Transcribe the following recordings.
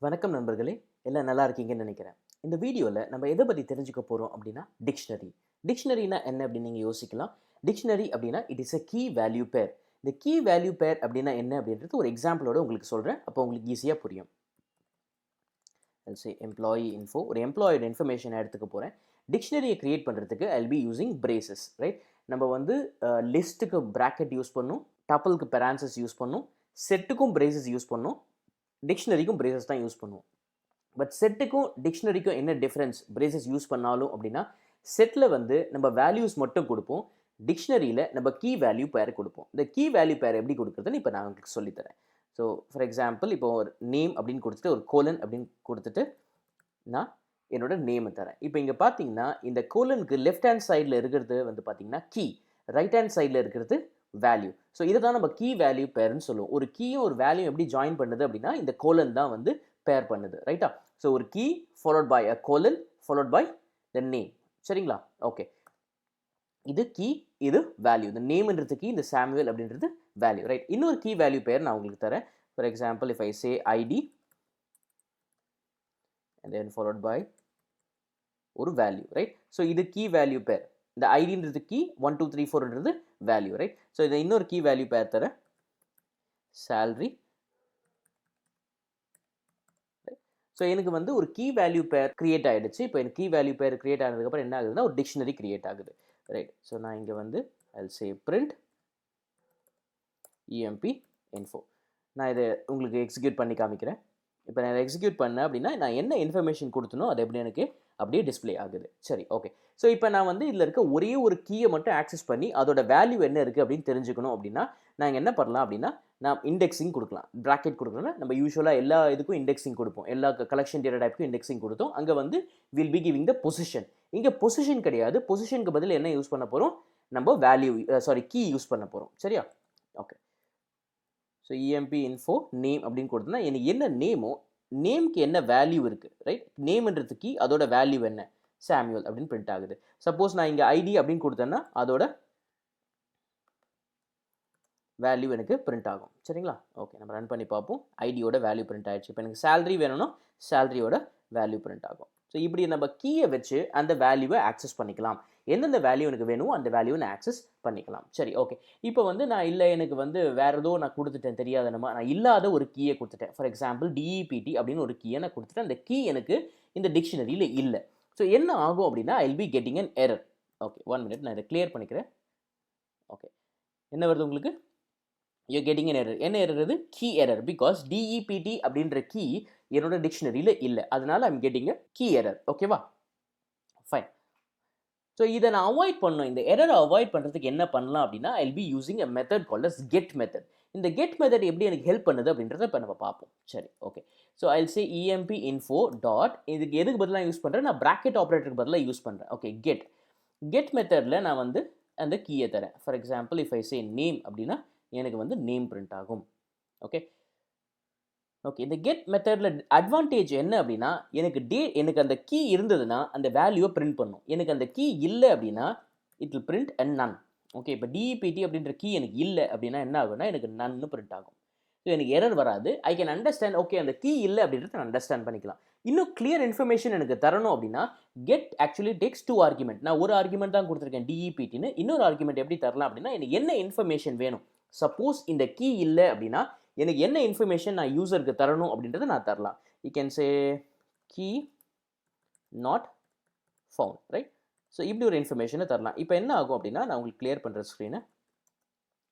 வணக்கம் நண்பர்களே, எல்லாம் நல்லா இருக்கீங்கன்னு நினைக்கிறேன். இந்த வீடியோல நம்ம எதை பத்தி தெரிஞ்சுக்க போறோம் அப்படின்னா, டிக்ஷனரி. டிக்ஷனரினா என்ன அப்படின்னு நீங்க யோசிக்கலாம். டிக்ஷனரி அப்படின்னா it is a key value pair. இந்த கீ வேல்யூ பேர் அப்படின்னா என்ன அப்படின்றது ஒரு எக்ஸாம்பிளோட உங்களுக்கு சொல்றேன். அப்போ உங்களுக்கு ஈஸியா புரியும். I'll say employee info. ஒரு எம்ப்ளாயோட இன்ஃபர்மேஷனை எடுத்துக்க போறேன். டிக்ஷனரியை கிரியேட் பண்றதுக்கு I'll be using braces, right? நம்ம வந்து லிஸ்ட்டுக்கு பிராக்கெட் யூஸ் பண்ணும், டப்பிளுக்கு பெரான்சஸ் யூஸ் பண்ணும், செட்டுக்கும் பிரேசஸ் யூஸ் பண்ணும், டிக்ஷனரிக்கும் பிரேசஸ் தான் யூஸ் பண்ணுவோம். பட் செட்டுக்கும் டிக்ஷனரிக்கும் என்ன டிஃப்ரென்ஸ் பிரேசஸ் யூஸ் பண்ணாலும் அப்படின்னா, செட்டில் வந்து நம்ம வேல்யூஸ் மட்டும் கொடுப்போம், டிக்ஷனரியில் நம்ம கீ வேல்யூ பேர் கொடுப்போம். இந்த கீ வேல்யூ பேர் எப்படி கொடுக்குறதுன்னு இப்போ நான் உங்களுக்கு சொல்லித்தரேன். ஸோ ஃபார் எக்ஸாம்பிள் இப்போ ஒரு நேம் அப்படின்னு கொடுத்துட்டு ஒரு கோலன் அப்படின்னு கொடுத்துட்டு நான் என்னோட நேமை தரேன். இப்போ இங்கே பார்த்தீங்கன்னா இந்த கோலனுக்கு லெஃப்ட் ஹேண்ட் சைடில் இருக்கிறது வந்து பார்த்தீங்கன்னா கீ, ரைட் ஹேண்ட் சைடில் இருக்கிறது வேல்யூ. ஸோ இதை தான் நம்ம கீ வேல்யூ பேர்னு சொல்லுவோம். ஒரு கீயும் ஒரு வேல்யூ எப்படி ஜாயின் பண்ணுது அப்படின்னா இந்த கோலன் தான் வந்து பேர் பண்ணுது, ரைட்டா? ஸோ ஒரு key followed by a colon followed by the name. சரிங்களா? ஓகே, இது கீ, இது வேல்யூ. இந்த நேம்ன்றது கீ, இந்த சாமுவேல் அப்படின்றது வேல்யூ, ரைட்? இன்னொரு கீ வேல்யூ பேர் நான் உங்களுக்கு தரேன். For example if I say ID and then followed by ஒரு வேல்யூ, ரைட்? ஸோ இது கீ வேல்யூ பேர். இந்த ஐடின்றது கீ, 1 2 3 4ன்றது வேல்யூ, ரைட்? ஸோ இதை இன்னொரு கீ வேல்யூ பேர் தரேன், salary. ஸோ எனக்கு வந்து ஒரு கீ வேல்யூ பேர் கிரியேட் ஆகிடுச்சு. இப்போ எனக்கு கீ வேல்யூ பேர் கிரியேட் ஆனதுக்கப்புறம் என்ன ஆகுதுன்னா ஒரு டிக்ஷனரி கிரியேட் ஆகுது, ரைட்? ஸோ நான் இங்கே வந்து I'll say print emp info. நான் இதை உங்களுக்கு எக்ஸிக்யூட் பண்ணி காமிக்கிறேன். இப்போ நான் எக்ஸிக்யூட் பண்ணேன் அப்படின்னா நான் என்ன இன்ஃபர்மேஷன் கொடுத்தனோ அது எப்படி எனக்கு அப்படியே டிஸ்பிளே ஆகுது. சரி, ஓகே. ஸோ இப்போ நான் வந்து இதில் இருக்க ஒரே ஒரு கீயை மட்டும் ஆக்சஸ் பண்ணி அதோட வேல்யூ என்ன இருக்குது அப்படின்னு தெரிஞ்சுக்கணும் அப்படின்னா நாங்கள் என்ன பண்ணலாம் அப்படின்னா நான் இண்டெக்ஸிங் கொடுக்கலாம். ப்ராக்கெட் கொடுக்கணும்னா நம்ம யூஸ்வலாக எல்லா இதுக்கும் இண்டெக்ஸிங் கொடுப்போம். எல்லா கலெக்ஷன் டேட்டா டைப்புக்கும் இண்டெக்ஸிங் கொடுத்தோம். அங்கே வந்து will be giving the position. இங்கே பொசிஷன் கிடையாது. பொசிஷனுக்கு பதில் என்ன யூஸ் பண்ண போகிறோம்? நம்ம வேல்யூ கீ யூஸ் பண்ண போகிறோம். சரியா? ஓகே. ஸோ இஎம்பி இன்ஃபோ நேம் அப்படின்னு கொடுத்தோம்னா எனக்கு என்ன நேமோ நேம்க்கு என்ன வேல்யூ இருக்குது, ரைட்? நேம்ன்றது கீ, அதோட வேல்யூ என்ன? சாமுவல் அப்படின்னு பிரிண்ட் ஆகுது. சப்போஸ் நான் இங்கே ஐடி அப்படின்னு கொடுத்தேன்னா அதோட வேல்யூ எனக்கு பிரிண்ட் ஆகும். சரிங்களா? ஓகே, நம்ம ரன் பண்ணி பார்ப்போம். ஐடியோட வேல்யூ பிரிண்ட் ஆகிடுச்சு. இப்போ எனக்கு சேலரி வேணும்னா சேலரியோட வேல்யூ பிரிண்ட் ஆகும். ஸோ இப்படி நம்ம கீயை வச்சு அந்த வேல்யூவை ஆக்சஸ் பண்ணிக்கலாம். எந்தெந்த வேல்யூ எனக்கு வேணுமோ அந்த வேல்யூவை நான் ஆக்சஸ் பண்ணிக்கலாம். சரி, ஓகே. இப்போ வந்து நான் இல்லை, எனக்கு வந்து வேறு ஏதோ நான் கொடுத்துட்டேன், தெரியாத நம்ம நான் இல்லாத ஒரு கீயை கொடுத்துட்டேன். ஃபார் எக்ஸாம்பிள் டிஇபிடி அப்படின்னு ஒரு கீயை நான் கொடுத்துட்டேன். அந்த கீ எனக்கு இந்த டிக்ஷனரியில் இல்லை. ஸோ என்ன ஆகும் அப்படின்னா I will be getting an error. Okay, 1 minute நான் இதை கிளியர் பண்ணிக்கிறேன். ஓகே, என்ன வருது உங்களுக்கு? you're getting an error. என்ன எரர்? இது கீ எரர். பிகாஸ் டிஇபிடி அப்படின்ற கீ என்னோட டிக்ஷனரியில் இல்லை. அதனால I'm getting a key error. ஓகேவா? ஃபைன். ஸோ இதை நான் அவாய்ட் பண்ணணும். இந்த எரரை அவாய்ட் பண்ணுறதுக்கு என்ன பண்ணலாம் அப்படின்னா I will be using a method called us get method. இந்த கெட் மெத்தட் எப்படி எனக்கு ஹெல்ப் பண்ணுது அப்படின்றத இப்போ நம்ம பார்ப்போம். சரி, okay. So I will say இஎம்பி info dot, இதுக்கு எதுக்கு பதிலாக யூஸ் பண்ணுறேன்? நான் ப்ராக்கெட் ஆப்ரேட்டருக்கு பதிலாக யூஸ் பண்ணுறேன். ஓகே, கெட் மெத்தடில் நான் வந்து அந்த கீயை தரேன். For example if I say name அப்படின்னா எனக்கு வந்து நேம் பிரிண்ட் ஆகும். Okay, okay. இந்த கெட் மெத்தடில் அட்வான்டேஜ் என்ன அப்படின்னா எனக்கு அந்த கீ இருந்ததுன்னா அந்த வேல்யூவை பிரிண்ட் பண்ணும். எனக்கு அந்த கீ இல்லை அப்படின்னா it will print and none. Okay, இப்போ டிஇபிடி அப்படின்ற கீ எனக்கு இல்லை அப்படின்னா என்ன ஆகும்னா எனக்கு நன்னு பிரிண்ட் ஆகும். ஸோ எனக்கு எரர் வராது. I can understand. ஓகே, அந்த கீ இல்லை அப்படின்றத நான் அண்டர்ஸ்டாண்ட் பண்ணிக்கலாம். இன்னும் கிளியர் இன்ஃபர்மேஷன் எனக்கு தரணும் அப்படின்னா கெட் ஆக்சுவலி டேக்ஸ் 2 ஆர்குமெண்ட். நான் ஒரு ஆர்குமெண்ட் தான் கொடுத்துருக்கேன் டிஇபிடின்னு. இன்னொரு ஆர்குமெண்ட் எப்படி தரலாம் அப்படின்னா எனக்கு என்ன இன்ஃபர்மேஷன் வேணும்? சப்போஸ் இந்த கீ இல்லை அப்படின்னா எனக்கு என்ன இன்ஃபர்மேஷன் நான் யூசருக்கு தரணும் அப்படின்றத நான் தரலாம். You can say key not found, right? So இப்படி ஒரு இன்ஃபர்மேஷனை தரலாம். இப்போ என்ன ஆகும் அப்படின்னா நான் உங்களுக்கு கிளியர் பண்ணுற ஸ்க்ரீனை,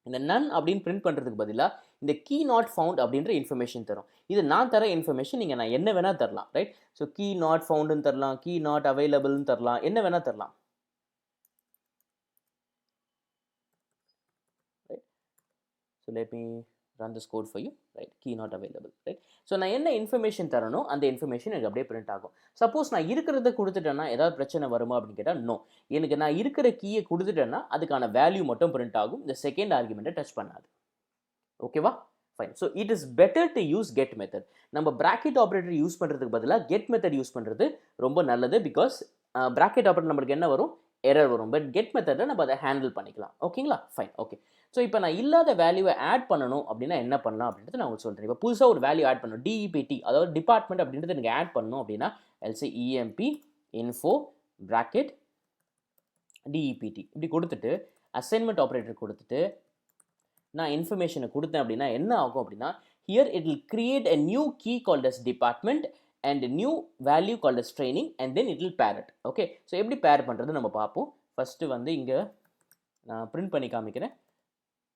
இந்த நன் அப்படின்னு பிரிண்ட் பண்ணுறதுக்கு பதிலாக இந்த கீ நாட் ஃபவுண்ட் அப்படின்ற இன்ஃபர்மேஷன் தரும். இது நான் தர இன்ஃபர்மேஷன். நீங்கள் நான் என்ன வேணால் தரலாம், ரைட்? ஸோ கீ நாட் ஃபவுண்டுன்னு தரலாம், கீ நாட் அவைலபிள்னு தரலாம், என்ன வேணால் தரலாம். Right? So let me run this code for you, right? Key not available, right? So நான் என்ன இன்ஃபர்மேஷன் தரணும் அந்த இன்ஃபர்மேஷன் எனக்கு அப்படியே பிரிண்ட் ஆகும். சப்போஸ் நான் இருக்கிறத கொடுத்துட்டேன்னா ஏதாவது பிரச்சனை வருமா அப்படின்னு கேட்டால் நோ. எனக்கு நான் இருக்கிற கீயை கொடுத்துட்டேன்னா அதுக்கான வேல்யூ மட்டும் பிரிண்ட் ஆகும். இந்த செகண்ட் ஆர்குமெண்ட்டை டச் பண்ணாது. ஓகேவா? Fine. So it is better to use get method. நம்ம ப்ராக்கெட் ஆப்ரேட்டர் யூஸ் பண்ணுறதுக்கு பதிலாக கெட் மெத்தட் யூஸ் பண்ணுறது ரொம்ப நல்லது. பிகாஸ் ப்ராக்கெட் ஆப்ரேட்டர் நம்மளுக்கு என்ன வரும்? எரர் வரும். பட் கெட் மெத்தடில் நம்ம அதை ஹேண்டில் பண்ணிக்கலாம். ஓகேங்களா? ஃபைன். ஓகே. ஸோ இப்போ நான் இல்லாத வேல்யூவை ஆட் பண்ணணும் அப்படின்னா என்ன பண்ணலாம் அப்படின்றது நான் உங்களுக்கு சொல்கிறேன். இப்போ புதுசாக ஒரு வேல்யூ ஆட் பண்ணணும். டிஇபிடி அதாவது டிபார்ட்மெண்ட் அப்படின்றது எனக்கு ஆட் பண்ணணும் அப்படின்னா எல்சி இஎம்பி இன்ஃபோ பிராக்கெட் டிஇபிடி இப்படி கொடுத்துட்டு அசைன்மெண்ட் ஆப்ரேட்டர் கொடுத்துட்டு நான் இன்ஃபர்மேஷனை கொடுத்தேன் அப்படின்னா என்ன ஆகும் அப்படின்னா here it will create a new key called as department and a new value called as training and then it will pair it. Okay, so எப்படி பேர் பண்ணுறது நம்ம பார்ப்போம். ஃபஸ்ட்டு வந்து இங்கே நான் பிரிண்ட் பண்ணி காமிக்கிறேன்.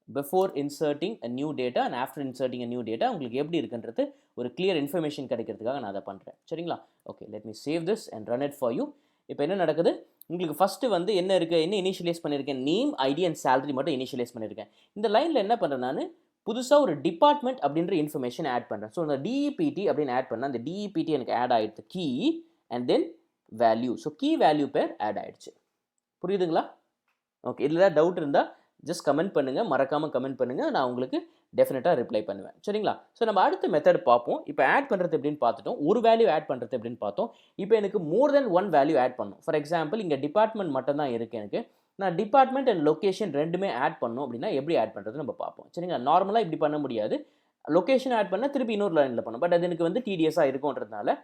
Before inserting a new data and after inserting a new data உங்களுக்கு எப்படி இருக்குன்றது ஒரு கிளியர் இன்ஃபர்மேஷன் கிடைக்கிறதுக்காக நான் அதை பண்ணுறேன். சரிங்களா? Okay, let me save this and run it for you. இப்போ என்ன நடக்குது, உங்களுக்கு ஃபஸ்ட்டு வந்து என்ன இருக்குது, என்ன இனிஷியலைஸ் பண்ணியிருக்கேன், நேம் ஐடி அண்ட் சேலரி மட்டும் இனிஷியலைஸ் பண்ணியிருக்கேன். இந்த லைனில் என்ன பண்ணுறேன், நான் புதுசாக ஒரு டிபார்ட்மெண்ட் அப்படின்ற இன்ஃபர்மேஷன் ஆட் பண்ணுறேன். ஸோ இந்த டிஇபிடி அப்படின்னு ஆட் பண்ணால் அந்த டிஇபிடி எனக்கு ஆட் ஆகிடுது key and then value. So key value pair add ஆகிடுச்சு. புரியுதுங்களா? ஓகே, இதில் ஏதாவது டவுட் இருந்தால் ஜஸ்ட் கமெண்ட் பண்ணுங்கள், மறக்காமல் கமெண்ட் பண்ணுங்கள், நான் உங்களுக்கு டெஃபினட்டாக ரிப்ளை பண்ணுவேன். சரிங்களா? ஸோ நம்ம அடுத்த மெத்தட் பார்ப்போம். இப்போ ஆட் பண்ணுறது எப்படின்னு பார்த்துட்டோம், ஒரு வேல்யூ ஆட் பண்ணுறது எப்படின்னு பார்த்தோம். இப்போ எனக்கு மோர் தென் ஒன் வேல்யூ ஆட் பண்ணணும். ஃபார் எக்ஸாம்பிள் இங்கே டிபார்ட்மெண்ட் மட்டும் தான் இருக்குது எனக்கு. நான் டிபார்ட்மெண்ட் அண்ட் லொக்கேஷன் ரெண்டுமே ஆட் பண்ணணும் அப்படின்னா எப்படி ஆட் பண்ணுறது நம்ம பார்ப்போம். சரிங்களா? நார்மலாக இப்படி பண்ண முடியாது. லொக்கேஷன் ஆட் பண்ணால் திருப்பி இன்னொரு லைனில் பண்ணணும். பட் அது எனக்கு வந்து டிடிஎஸாக இருக்கும்ன்றதுனால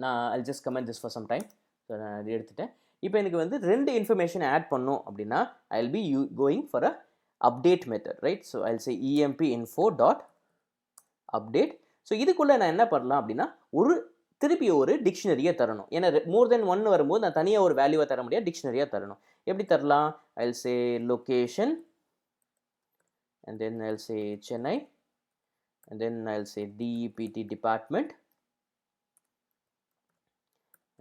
நான் I just comment this for some time. So நான் அது எடுத்துட்டேன். இப்போ எனக்கு வந்து ரெண்டு இன்ஃபர்மேஷன் ஆட் பண்ணணும் அப்படின்னா I will be going for a update method, right? So I will say emp info dot update. So இதுக்குள்ளே நான் என்ன பண்ணலாம் அப்படின்னா திருப்பி ஒரு டிக்ஷனரியை தரணும். ஏன்னா மோர் தென் ஒன் வரும்போது நான் தனியாக ஒரு வேல்யூவை தர முடியாது, டிக்ஷனரியாக தரணும். எப்படி தரலாம்? I will say location and then I will say Chennai and then I will say DEPT department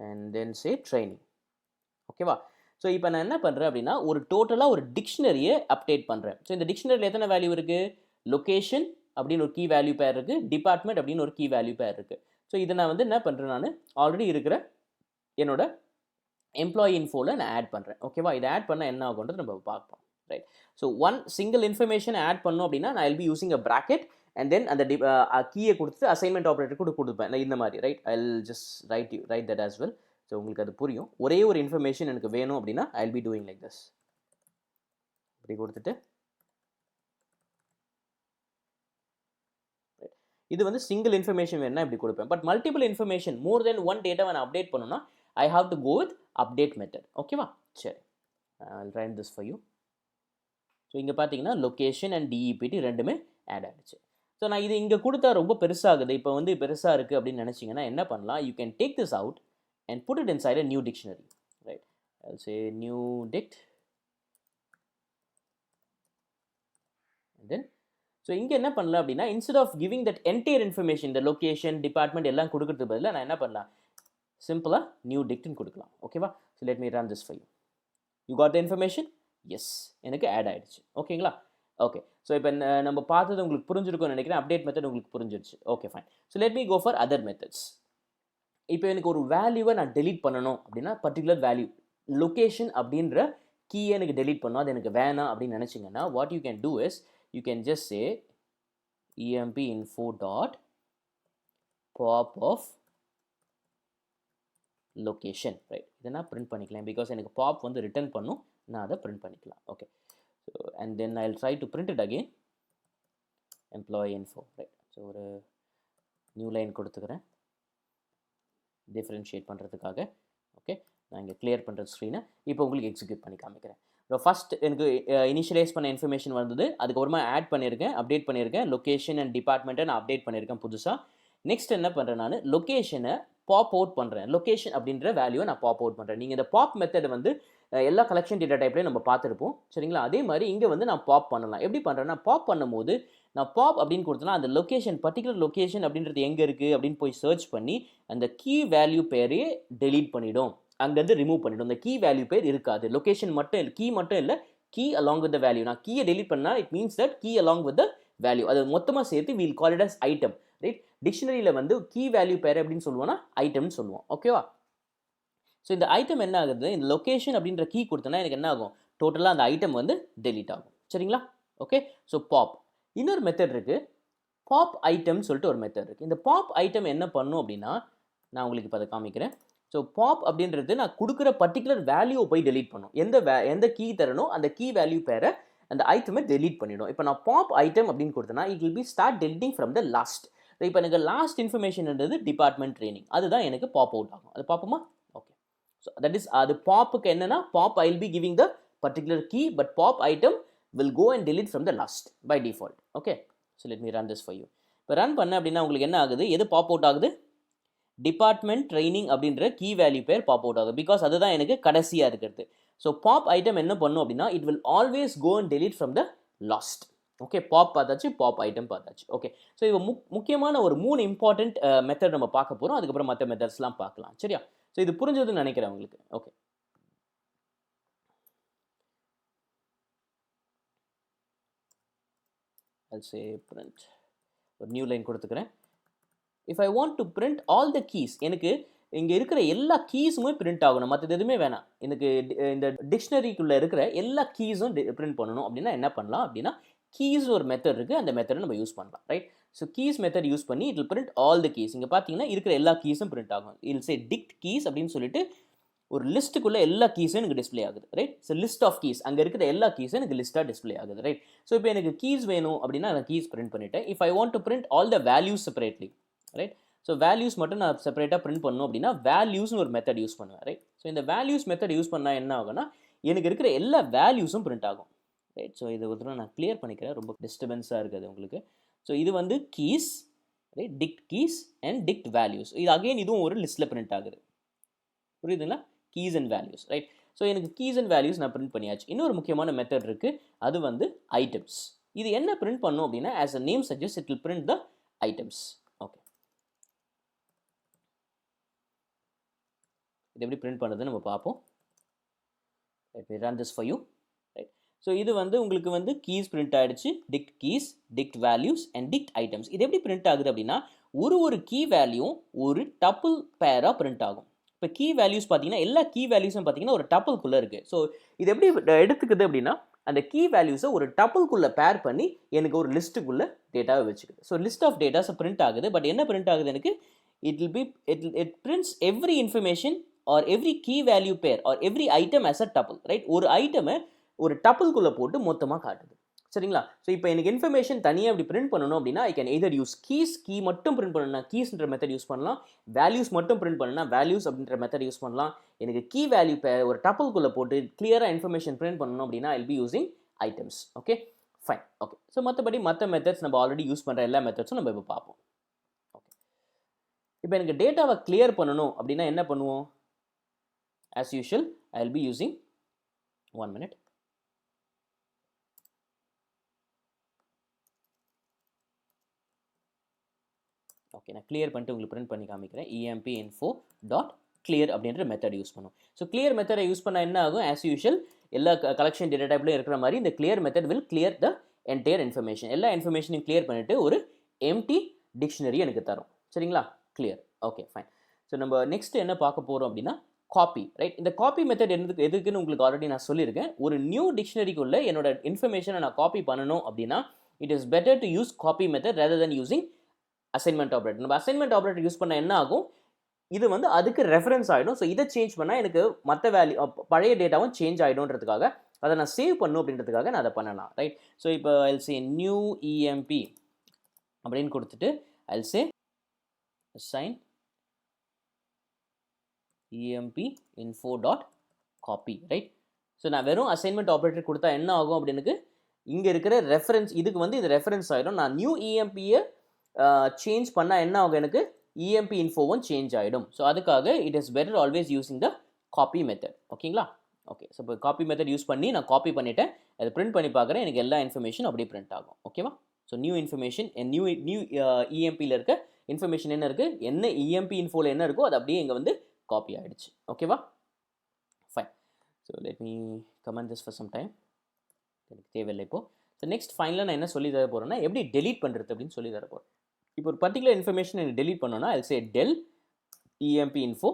and then say training. ஓகேவா? ஸோ இப்போ நான் என்ன பண்ணுறேன் அப்படின்னா ஒரு டோட்டலாக ஒரு டிக்ஷனரியை அப்டேட் பண்ணுறேன். ஸோ இந்த டிக்ஷனரியில் எத்தனை வேல்யூ இருக்குது? லொக்கேஷன் அப்படின்னு ஒரு கீ வேல்யூ பேர் இருக்குது, டிபார்ட்மெண்ட் அப்படின்னு ஒரு கீ வேல்யூ பேர் இருக்குது. ஸோ இதை நான் வந்து என்ன பண்ணுறேன், நான் ஆல்ரெடி இருக்கிற என்னோட எம்ப்ளாயி இன்ஃபோவில் நான் ஆட் பண்ணுறேன். ஓகேவா? இதை ஆட் பண்ணால் என்ன ஆகுன்றது நம்ம பார்ப்போம், right? So one single information add பண்ணோம் அப்படின்னா நான் will be using a bracket and then அந்த கீயை கொடுத்துட்டு அசைன்மெண்ட் ஆப்ரேட்டர் கூட கொடுப்பேன் இந்த மாதிரி, right? I will just write that as well. So உங்களுக்கு அது புரியும். ஒரே ஒரு இன்ஃபர்மேஷன் எனக்கு வேணும் அப்படின்னா I will be doing like this. இப்படி கொடுத்துட்டு இது வந்து சிங்கிள் இன்ஃபர்மேஷன் வேணும்னா இப்படி கொடுப்பேன். But multiple information more then one டேட்டாவை நான் அப்டேட் பண்ணணும்னா I have to go with update method. ஓகேவா? சரி, I will write this for you. So இங்கே பார்த்தீங்கன்னா லொக்கேஷன் அண்ட் டிஇபிடி ரெண்டுமே ஆட் ஆகிடுச்சு. ஸோ நான் இது இங்கே கொடுத்தா ரொம்ப பெருசாகுது, இப்போ வந்து பெருசாக இருக்குது அப்படின்னு நினச்சிங்கன்னா என்ன பண்ணலாம், you can take this out and put it inside a new dictionary, right? I'll say new dict and then so இங்க என்ன பண்ணலாம் அப்படின்னா instead of giving that entire information the location department எல்லாம் கொடுக்கிறதுக்கு பதிலா நான் என்ன பண்ணலாம், சிம்பிளா new dict ன்னு கொடுக்கலாம். ஓகேவா? so let me run this for you. You got the information? yes, எனக்கு ஆட் ஆயிடுச்சு. ஓகேங்களா? ஓகே, ஸோ இப்போ நம்ம பார்த்தது உங்களுக்கு புரிஞ்சிருக்கும்னு நினைக்கிறேன். அப்டேட் மெத்தட் உங்களுக்கு புரிஞ்சிருச்சு. Okay, fine. So let me go for other methods. இப்போ எனக்கு ஒரு வேல்யூவை நான் டெலீட் பண்ணணும் அப்படின்னா பர்டிகுலர் வேல்யூ லொக்கேஷன் அப்படின்ற கீயை எனக்கு டெலீட் பண்ணணும், அது எனக்கு வேணாம் அப்படின்னு நினச்சிங்கன்னா what you can do is you can just say emp info dot pop of location, right? இதை நான் பிரிண்ட் பண்ணிக்கலாம் பிகாஸ் எனக்கு பாப் வந்து ரிட்டர்ன் பண்ணும், நான் அதை பிரிண்ட் பண்ணிக்கலாம். Okay, so and then I will try to print it again employee info, right? So ஒரு நியூ லைன் கொடுத்துக்கிறேன் டிஃப்ரென்ஷியேட் பண்ணுறதுக்காக. ஓகே, நான் இங்கே கிளியர் பண்ணுற ஸ்க்ரீனை இப்போ உங்களுக்கு எக்ஸிக்யூட் பண்ணி காமிக்கிறேன். இப்போ ஃபஸ்ட் எனக்கு இனிஷியலைஸ் பண்ண இன்ஃபர்மேஷன் வந்தது, அதுக்கப்புறமா ஆட் பண்ணியிருக்கேன், அப்டேட் பண்ணியிருக்கேன், லொக்கேஷன் அண்ட் டிபார்ட்மெண்ட்டை நான் அப்டேட் பண்ணியிருக்கேன் புதுசாக. நெக்ஸ்ட் என்ன பண்ணுறேன், நான் லொக்கேஷனை பாப் அவுட் பண்ணுறேன், லொக்கேஷன் அப்படின்ற வேல்யூவை நான் பாப் அவுட் பண்ணுறேன். நீங்கள் இந்த பாப் மெத்தட் வந்து எல்லா கலெக்ஷன் டேட்டா டைப்லேயும் நம்ம பார்த்துருப்போம், சரிங்களா? அதே மாதிரி இங்கே வந்து நான் பாப் பண்ணலாம். எப்படி பண்ணுறேன்னா பாப் பண்ணும்போது நான் பாப் அப்படின்னு கொடுத்தனா அந்த லொக்கேஷன் பர்டிகுலர் லொக்கேஷன் அப்படின்றது எங்கே இருக்குது அப்படின்னு போய் சர்ச் பண்ணி அந்த கீ வேல்யூ பேரே டெலீட் பண்ணிவிடும், அங்கேருந்து ரிமூவ் பண்ணிவிடும். அந்த கீ வேல்யூ பேர் இருக்காது, லொக்கேஷன் மட்டும் இல்லை, கீ மட்டும் இல்லை, key along with the value. நான் கீயை டெலீட் பண்ணால் it means that key along with the value, அது மொத்தமாக சேர்த்து we'll call it as item, right? டிக்ஷனரியில் வந்து கீ வேல்யூ பேர் அப்படின்னு சொல்லுவோம்னா ஐட்டம்னு சொல்லுவோம். ஓகேவா? ஸோ இந்த ஐட்டம் என்ன ஆகுது, இந்த லொக்கேஷன் அப்படின்ற கீ கொடுத்தனா எனக்கு என்ன ஆகும், டோட்டலாக அந்த ஐட்டம் வந்து டெலீட் ஆகும். சரிங்களா? Okay, so pop. இன்னொரு மெத்தட் இருக்குது, பாப் ஐட்டம்னு சொல்லிட்டு ஒரு மெத்தட் இருக்குது. இந்த பாப் ஐட்டம் என்ன பண்ணும் அப்படின்னா நான் உங்களுக்கு இப்போ அதை காமிக்கிறேன். ஸோ பாப் அப்படின்றது நான் கொடுக்குற பர்டிகுலர் வேல்யூவை போய் டெலீட் பண்ணும். எந்த கீ தரணும் அந்த கீ வேல்யூ பேரை அந்த ஐட்டமை டெலீட் பண்ணிடும். இப்போ நான் பாப் ஐட்டம் அப்படின்னு கொடுத்தேன்னா it will B start deleting from the last. இப்போ எனக்கு லாஸ்ட் இன்ஃபர்மேஷன்ன்றது டிபார்ட்மெண்ட் ட்ரைனிங், அதுதான் எனக்கு பாப் அவுட் ஆகும். அது பார்ப்போமா? ஓகே. ஸோ தட் இஸ் அது பாப்புக்கு என்னன்னா pop I will be giving the particular key but pop item will go and delete from the last by default. Okay, so let me run this for you. இப்போ run பண்ண அப்படின்னா உங்களுக்கு என்ன ஆகுது? எது பாப் அவுட் ஆகுது? Department training அப்படின்ற key value pair pop out ஆகுது. பிகாஸ் அதுதான் எனக்கு கடைசியாக இருக்கிறது. ஸோ பாப் ஐட்டம் என்ன பண்ணும் அப்படின்னா it will always go and delete from the last. Okay, pop பார்த்தாச்சு, பாப் ஐட்டம் பார்த்தாச்சு. ஓகே, ஸோ இது முக்கியமான ஒரு 3 இம்பார்ட்டன்ட் மெத்தட் நம்ம பார்க்க போகிறோம். அதுக்கப்புறம் மற்ற மெத்தட்ஸ்லாம் பார்க்கலாம். சரியா? ஸோ இது புரிஞ்சதுன்னு நினைக்கிறேன் உங்களுக்கு. ஓகே, I'll say print ஒரு நியூ லைன் கொடுத்துக்கிறேன். If I want to print all the keys, எனக்கு இங்கே இருக்கிற எல்லா கீஸுமே பிரிண்ட் ஆகணும், மற்றது எதுவுமே வேணாம். எனக்கு இந்த டிக்ஷனரிக்குள்ளே இருக்கிற எல்லா கீஸும் பிரிண்ட் பண்ணணும் அப்படின்னா என்ன பண்ணலாம் அப்படின்னா கீஸ் ஒரு மெத்தட் இருக்குது, அந்த மெத்தடை நம்ம யூஸ் பண்ணலாம். Right? So keys method use பண்ணி it will print all the keys. இங்கே பார்த்தீங்கன்னா இருக்கிற எல்லா கீஸும் பிரிண்ட் ஆகும். இல் சே டிக்ட் கீஸ் அப்படின்னு சொல்லிட்டு ஒரு லிஸ்ட்டுக்குள்ளே எல்லா கீஸும் எனக்கு டிஸ்பிளே ஆகுது. Right? So list of keys, அங்கே இருக்கிற எல்லா கீஸும் எனக்கு லிஸ்ட்டாக டிஸ்பிளே ஆகுது. ரைட்? ஸோ இப்போ எனக்கு கீஸ் வேணும் அப்படின்னா நான் கீஸ் பிரிண்ட் பண்ணிட்டேன். If I want to print all the values separately, right? So values மட்டும் நான் செப்பரேட்டாக பிரிண்ட் பண்ணணும் அப்படின்னா வேல்யூஸ்னு ஒரு மெத்தட் யூஸ் பண்ணுவேன். ரைட்? ஸோ இந்த வேல்யூஸ் மெத்தட் யூஸ் பண்ணால் என்ன ஆகும்னா எனக்கு இருக்கிற எல்லா வேல்யூஸும் பிரிண்ட் ஆகும். ரைட்? ஸோ இது ஒரு நான் கிளியர் பண்ணிக்கிறேன், ரொம்ப டிஸ்டர்பன்ஸாக இருக்குது உங்களுக்கு. ஸோ இது வந்து keys, right? Dict keys and dict values. இது அகைன் இதுவும் ஒரு லிஸ்ட்டில் பிரிண்ட் ஆகுது. புரியுதுங்களா? Keys and values. Right? So எனக்கு கீஸ் அண்ட் வேல்யூஸ் நான் பிரிண்ட் பண்ணியாச்சு. இன்னொரு முக்கியமான மெத்தட் இருக்குது, அது வந்து ஐட்டம்ஸ். இது என்ன பிரிண்ட் பண்ணும் அப்படின்னா as a name suggest it will print the items. Okay, இது எப்படி பிரிண்ட் பண்ணுறதுன்னு நம்ம பார்ப்போம். let me run this for you. Right? So இது வந்து உங்களுக்கு வந்து கீஸ் பிரிண்ட் ஆகிடுச்சு, dict keys, dict values and dict items. இது எப்படி பிரிண்ட் ஆகுது அப்படின்னா ஒரு கீ வேல்யூ ஒரு டப்புள் பேராக பிரிண்ட் ஆகும். இப்போ கீ வேல்யூஸ் பார்த்தீங்கன்னா எல்லா கீ வேல்யூஸும் பார்த்தீங்கன்னா ஒரு டப்புள்குள்ளே இருக்குது. ஸோ இது எப்படி எடுத்துக்குது அப்படின்னா அந்த கீ வேல்யூஸை ஒரு டப்புள்குள்ளே பேர் பண்ணி எனக்கு ஒரு லிஸ்ட்டுக்குள்ளே டேட்டாவை வச்சுக்குது. ஸோ லிஸ்ட் ஆஃப் டேட்டாஸை பிரிண்ட் ஆகுது. பட் என்ன பிரிண்ட் ஆகுது எனக்கு? it prints every information or every key value pair or every item as a tuple. Right? ஒரு ஐட்டமை ஒரு டப்புள்குள்ளே போட்டு மொத்தமாக காட்டுது. சரிங்களா? ஸோ இப்போ எனக்கு இன்ஃபர்மேஷன் தனியாக இப்படி பிரிண்ட் பண்ணணும் அப்படின்னா I can either use key மட்டும் பிரிண்ட் பண்ணணும்னா கீஸ்ன்ற மெத்தட் யூஸ் பண்ணலாம், வேல்யூஸ் மட்டும் பிரிண்ட் பண்ணணும்னா வேல்யூஸ் அப்படின்ற மெத்தட் யூஸ் பண்ணலாம். எனக்கு கீ வேல்யூ ஒரு டப்புள்குள்ளே போட்டு கிளியராக இன்ஃபர்மேஷன் பிரிண்ட் பண்ணணும் அப்படின்னா I will be using items. Okay, fine. Okay, so மற்றபடி மற்ற மெத்தட்ஸ் நம்ம ஆல்ரெடி யூஸ் பண்ணுற எல்லா மெத்தட்ஸும் நம்ம இப்போ பார்ப்போம். ஓகே, இப்போ எனக்கு டேட்டாவை கிளியர் பண்ணணும் அப்படின்னா என்ன பண்ணுவோம்? As usual I will be using 1 minute. Okay, நான் கிளியர் பண்ணிட்டு உங்களுக்கு பிரிண்ட் பண்ணி காமிக்கிறேன். emp info டாட் கிளியர் அப்படின்ற மெத்தட் யூஸ் பண்ணும். ஸோ கிளியர் மெத்தடை யூஸ் பண்ணால் என்ன ஆகும்? ஆஸ் யூஷுவல் எல்லா கலெக்ஷன் டேட்டா டைப்லையும் இருக்கிற மாதிரி இந்த clear method will clear the entire information. எல்லா இன்ஃபர்மேஷனையும் கிளியர் பண்ணிட்டு ஒரு எம்டி டிக்ஷனரி எனக்கு தரும். சரிங்களா? கிளியர். Okay, fine. ஸோ நம்ம நெக்ஸ்ட் என்ன பார்க்க போகிறோம் அப்படின்னா காப்பி. ரைட்? இந்த காப்பி மெத்தட் எதுக்குன்னு உங்களுக்கு ஆல்ரெடி நான் சொல்லியிருக்கேன். ஒரு நியூ டிக்ஷனரிக்குள்ளே என்னோட இன்ஃபர்மேஷனை நான் காப்பி பண்ணணும் அப்படின்னா it is better to use copy method rather then using assignment operator. நம்ம அசைன்மெண்ட் ஆப்ரேட்டர் யூஸ் பண்ணால் என்ன ஆகும்? இது வந்து அதுக்கு ரெஃபரன்ஸ் ஆகிடும். ஸோ இதை சேஞ்ச் பண்ணால் எனக்கு மற்ற வேல்யூ பழைய டேட்டாவும் சேஞ்ச் ஆகிடும்ன்றதுக்காக அதை நான் சேவ் பண்ணும் அப்படின்றதுக்காக நான் அதை பண்ணலாம். ரைட்? ஸோ இப்போ ஐல் சே நியூ இஎம்பி அப்படின்னு கொடுத்துட்டு I'll say assign emp info dot copy. Right? So நான் வெறும் அசைன்மெண்ட் ஆப்ரேட்டர் கொடுத்தா என்ன ஆகும் அப்படின்னு இங்கே இருக்கிற ரெஃபரன்ஸ் இதுக்கு வந்து இது ரெஃபரன்ஸ் ஆகிடும். நான் நியூ இஎம்பியை சேஞ்ச் பண்ணால் என்ன ஆகும்? எனக்கு emp infoவும் சேஞ்ச் ஆகிடும். ஸோ அதுக்காக it is better always using the copy method. ஓகேங்களா? ஓகே, ஸோ இப்போ காப்பி மெத்தட் யூஸ் பண்ணி நான் காப்பி பண்ணிவிட்டேன். அதை பிரிண்ட் பண்ணி பார்க்குறேன். எனக்கு எல்லா இன்ஃபர்மேஷன் அப்படியே பிரிண்ட் ஆகும். ஓகேவா? ஸோ நியூ இன்ஃபர்மேஷன் நியூ இஎம்பியில் இருக்க இன்ஃபர்மேஷன் என்ன இருக்குது, என்ன இஎம்பி இன்ஃபோவில் என்ன இருக்கோ அது அப்படியே இங்கே வந்து காப்பி ஆகிடுச்சு. ஓகேவா? Fine. So let me comment this for some time. எனக்கு தேவையில்லை இப்போது. ஸோ நெக்ஸ்ட் ஃபைனலாக நான் என்ன சொல்லி தர போகிறேன்னா எப்படி டெலீட் பண்ணுறது அப்படின்னு சொல்லி தர போகிறேன். இப்போ ஒரு பர்டிகுலர் இன்ஃபர்மேஷன் எனக்கு டெலீட் பண்ணோன்னா I say del emp info.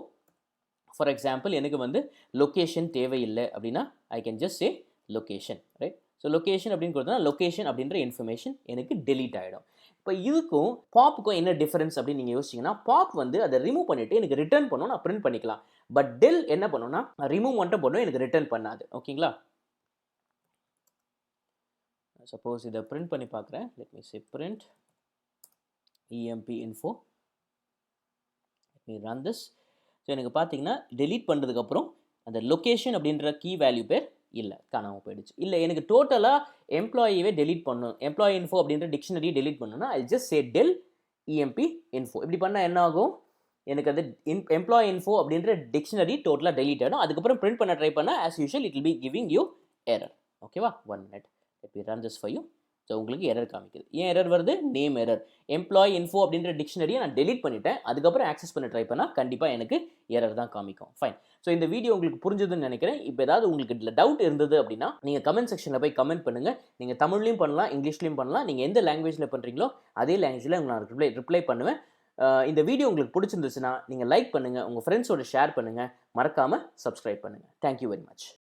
For example எனக்கு வந்து லொக்கேஷன் தேவையில்லை அப்படின்னா I can just say location. Right? So location அப்படின்னு கொடுத்தா லொக்கேஷன் அப்படின்ற இன்ஃபர்மேஷன் எனக்கு டெலீட் ஆகிடும். இப்போ இதுக்கும் பாப்புக்கும் என்ன டிஃபரன்ஸ் அப்படின்னு நீங்கள் யோசிச்சிங்கன்னா, பாப் வந்து அதை ரிமூவ் பண்ணிவிட்டு எனக்கு ரிட்டர்ன் பண்ணணும், நான் பிரிண்ட் பண்ணிக்கலாம். பட் டெல் என்ன பண்ணுன்னா, ரிமூவ் மட்டும் பண்ணும், எனக்கு ரிட்டர்ன் பண்ணாது. ஓகேங்களா? சப்போஸ் இதை பிரிண்ட் பண்ணி பார்க்குறேன். Let me say print emp info. let me run this. So எனக்கு பார்த்தீங்கன்னா டெலீட் பண்ணுறதுக்கப்புறம் அந்த லொக்கேஷன் அப்படின்ற கீ வேல்யூ பேர் இல்லை, காணாமல் போயிடுச்சு. இல்லை எனக்கு டோட்டலாக எம்ப்ளாயியே டெலீட் பண்ணணும், எம்ப்ளாயி இன்ஃபோ அப்படின்ற டிக்ஷனரியை டெலீட் பண்ணணும்னா I just say del emp info. இப்படி பண்ணால் என்ன ஆகும், எனக்கு அது எம்ப்ளாயி இன்ஃபோ அப்படின்ற டிக்ஷனரி டோட்டலாக டெலீட் ஆகிடும். அதுக்கப்புறம் பிரிண்ட் பண்ண ட்ரை பண்ணால் as usual it will be giving you error. ஓகேவா? 1 minute. let me run this for you. So உங்களுக்கு எரர் காமிக்குது. ஏன் எரர் வருது? Name error. எம்ப்ளாயி இன்ஃபோ அப்படின்ற டிக்ஷனரியை நான் டெலீட் பண்ணிட்டேன், அதுக்கப்புறம் ஆக்சஸ் பண்ண ட்ரை பண்ணால் கண்டிப்பாக எனக்கு எரர் தான் காமிக்கும். ஃபைன். ஸோ இந்த வீடியோ உங்களுக்கு புரிஞ்சுதுன்னு நினைக்கிறேன். இப்போ ஏதாவது உங்களுக்கு இதில் டவுட் இருந்தது அப்படின்னா நீங்கள் கமெண்ட் செக்ஷனில் போய் கமெண்ட் பண்ணுங்கள். நீங்கள் தமிழ்லையும் பண்ணலாம், இங்கிலீஷ்லையும் பண்ணலாம். நீங்கள் எந்த லாங்குவேஜில் பண்ணுறீங்களோ அதே லாங்குவேஜில் நான் ரிப்ளை பண்ணுவேன். இந்த வீடியோ உங்களுக்கு பிடிச்சிருந்துச்சுன்னா நீங்கள் லைக் பண்ணுங்கள், உங்கள் ஃப்ரெண்ட்ஸோட ஷேர் பண்ணுங்கள், மறக்காமல் சப்ஸ்கிரைப் பண்ணுங்கள். Thank you very much.